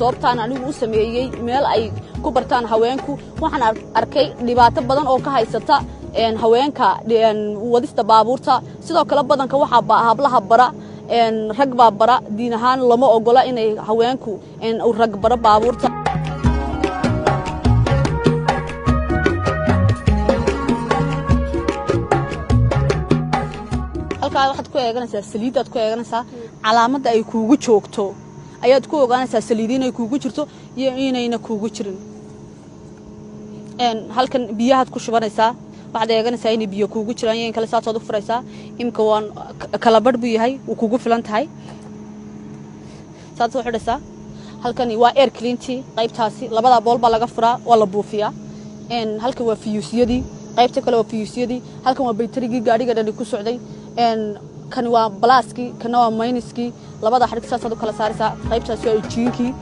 sababtaan anigu u sameeyay meel ay ku bartaan haweenku waxaan arkay dhibaato badan oo ka haysata haweenka wadista baabuurta sidoo kale badanka waxa hablaha bara rag baa bara diin ahaan lama ogola inay haweenku rag bara baabuurta halka waxaad ku eeganaysaa saliidaad ku eeganaysaa calaamada ay kuugu joogto ayaad ku ogaanaysaa saliidin ay kuugu jirto iyo inayna kuugu jirin halkan biyaha ku shubanaysaa waxaad eeganaysaa in biyo kuugu jiraan in kala saatood u furaysaa imka waan kala badhbu yahay uu kuugu filan tahay saad soo xidhaysaa halkan waa air cleanti qaybtaasi labada boolba laga furaa waa la buufiyaa halkan waa fiyuusyadii qaybta kale waa fiyuusyadii halkan waa baytarigii gaadhiga dhan ku socday kan waa balaaski kana waa mayniski labada xarig saad u kala saaraysaa qaybtaasi waa jiinkii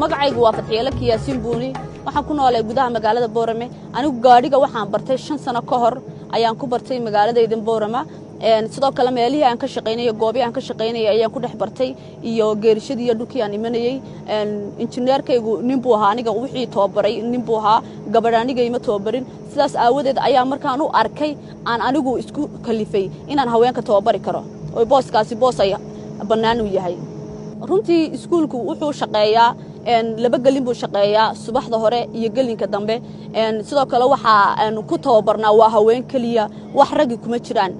magacaygu waa Fadxiye Kiyaasiin Buuni waxaan ku noolay gudaha magaalada Boorame anigu gaadhiga waxaan bartay 5 sano ka hor ayaan ku bartay magaaladayda Boorama sidoo kale meelihii aan ka shaqeynay goobi aan ka shaqeynay ayaan ku dhex bartay iyo geerishadii iyo dhulkii aan imanayay injineerkaygu nin buu ahaa aniga wixii tababaray nin buu ahaa gabadhaaniga ima tababarin sidaas aawadeed ayaa markaan u arkay aan anigu isku kalifay inaan haweenka tababari karo oo booskaasi boos ay banaan u yahay runtii iskuulku wuxuu shaqeeyaa laba galin buu shaqeeyaa subaxda hore iyo galinka dambe sidoo kale waxa aan ku tababarnaa waa haween kaliya wax rag kuma jiraan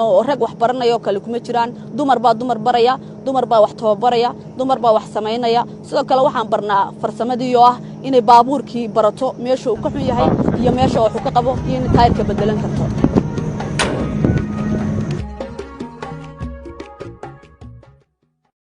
oo rag wax baranayo kale kuma jiraan dumar baraya dumar baa wax tababaraya dumar baa wax sameynaya sidoo kale waxaan barnaa farsamadii oo ah inay baabuurkii barato meesha uu ka xun yahay iyo meesha uu ka qabo in taayirka bedelan karto